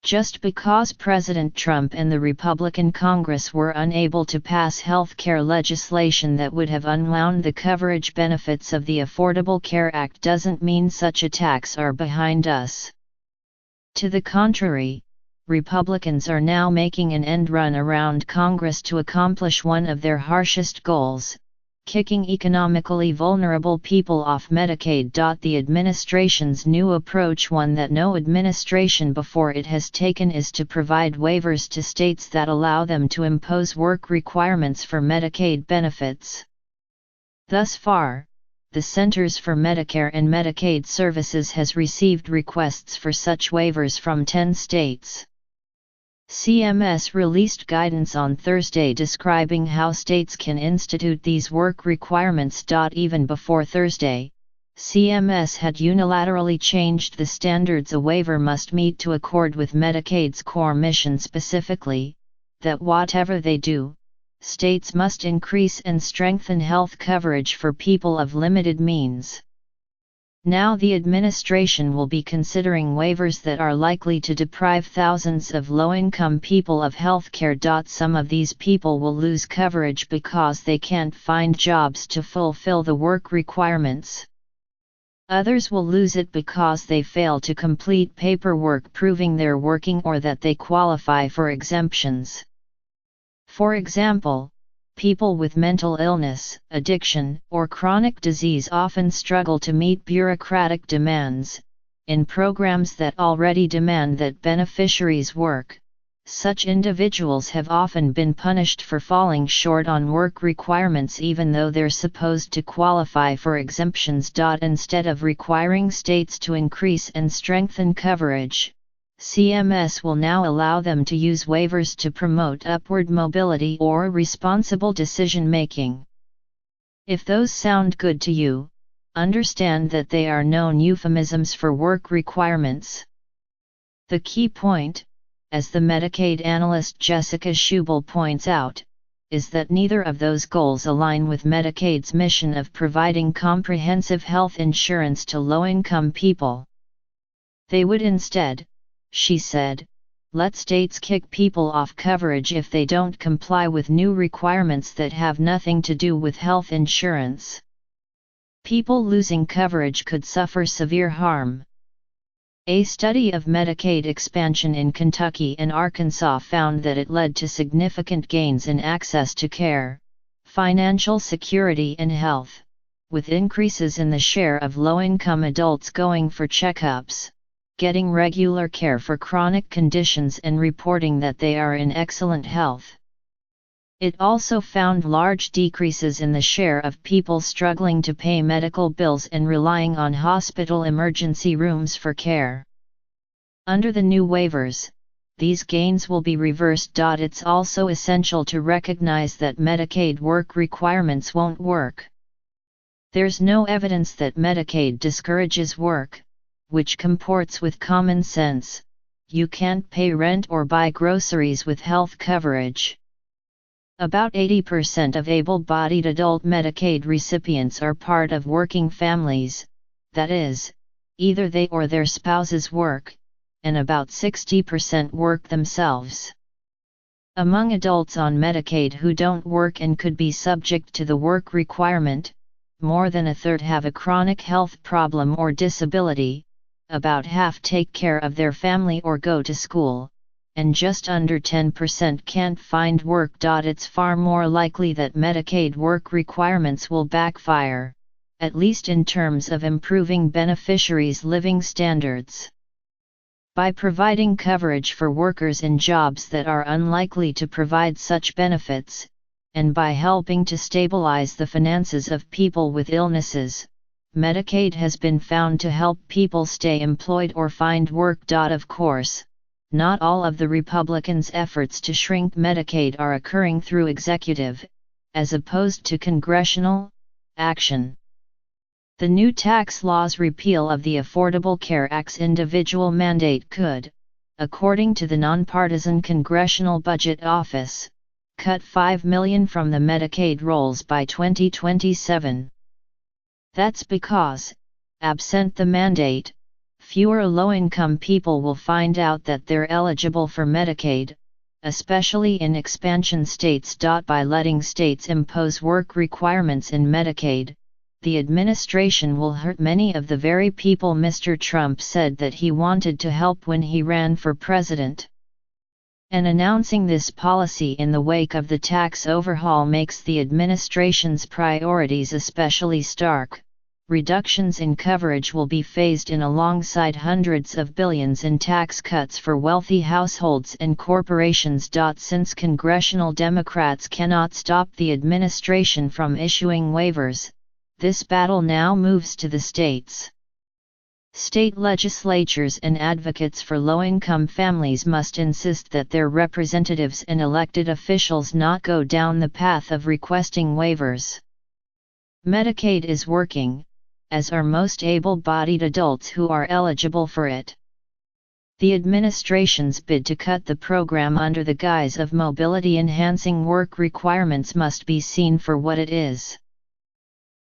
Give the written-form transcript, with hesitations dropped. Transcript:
Just because President Trump and the Republican Congress were unable to pass health care legislation that would have unwound the coverage benefits of the Affordable Care Act doesn't mean such attacks are behind us. To the contrary, Republicans are now making an end run around Congress to accomplish one of their harshest goals, kicking economically vulnerable people off Medicaid. The administration's new approach, one that no administration before it has taken, is to provide waivers to states that allow them to impose work requirements for Medicaid benefits. Thus far, the Centers for Medicare and Medicaid Services has received requests for such waivers from 10 states. CMS released guidance on Thursday describing how states can institute these work requirements. Even before Thursday, CMS had unilaterally changed the standards a waiver must meet to accord with Medicaid's core mission, specifically, that whatever they do, states must increase and strengthen health coverage for people of limited means. Now the administration will be considering waivers that are likely to deprive thousands of low-income people of health care. Some of these people will lose coverage because they can't find jobs to fulfill the work requirements. Others will lose it because they fail to complete paperwork proving they're working or that they qualify for exemptions. For example, people with mental illness, addiction, or chronic disease often struggle to meet bureaucratic demands. In programs that already demand that beneficiaries work, such individuals have often been punished for falling short on work requirements even though they're supposed to qualify for exemptions. Instead of requiring states to increase and strengthen coverage, CMS will now allow them to use waivers to promote upward mobility or responsible decision-making. If those sound good to you, understand that they are known euphemisms for work requirements. The key point, as the Medicaid analyst Jessica Schubel points out, is that neither of those goals align with Medicaid's mission of providing comprehensive health insurance to low-income people. They would instead, she said, let states kick people off coverage if they don't comply with new requirements that have nothing to do with health insurance. People losing coverage could suffer severe harm. A study of Medicaid expansion in Kentucky and Arkansas found that it led to significant gains in access to care, financial security and health, with increases in the share of low-income adults going for checkups, getting regular care for chronic conditions and reporting that they are in excellent health. It also found large decreases in the share of people struggling to pay medical bills and relying on hospital emergency rooms for care. Under the new waivers, these gains will be reversed. It's also essential to recognize that Medicaid work requirements won't work. There's no evidence that Medicaid discourages work, which comports with common sense. You can't pay rent or buy groceries with health coverage. About 80% of able-bodied adult Medicaid recipients are part of working families, that is, either they or their spouses work, and about 60% work themselves. Among adults on Medicaid who don't work and could be subject to the work requirement, more than a third have a chronic health problem or disability, about half take care of their family or go to school, and just under 10% can't find work. It's far more likely that Medicaid work requirements will backfire, at least in terms of improving beneficiaries' living standards. By providing coverage for workers in jobs that are unlikely to provide such benefits, and by helping to stabilize the finances of people with illnesses, Medicaid has been found to help people stay employed or find work. Of course, not all of the Republicans' efforts to shrink Medicaid are occurring through executive, as opposed to congressional, action. The new tax law's repeal of the Affordable Care Act's individual mandate could, according to the nonpartisan Congressional Budget Office, cut $5 million from the Medicaid rolls by 2027. That's because, absent the mandate, fewer low-income people will find out that they're eligible for Medicaid, especially in expansion states. By letting states impose work requirements in Medicaid, the administration will hurt many of the very people Mr. Trump said that he wanted to help when he ran for president. And announcing this policy in the wake of the tax overhaul makes the administration's priorities especially stark. Reductions in coverage will be phased in alongside hundreds of billions in tax cuts for wealthy households and corporations. Since congressional Democrats cannot stop the administration from issuing waivers, this battle now moves to the states. State legislatures and advocates for low-income families must insist that their representatives and elected officials not go down the path of requesting waivers. Medicaid is working, as are most able-bodied adults who are eligible for it. The administration's bid to cut the program under the guise of mobility-enhancing work requirements must be seen for what it is.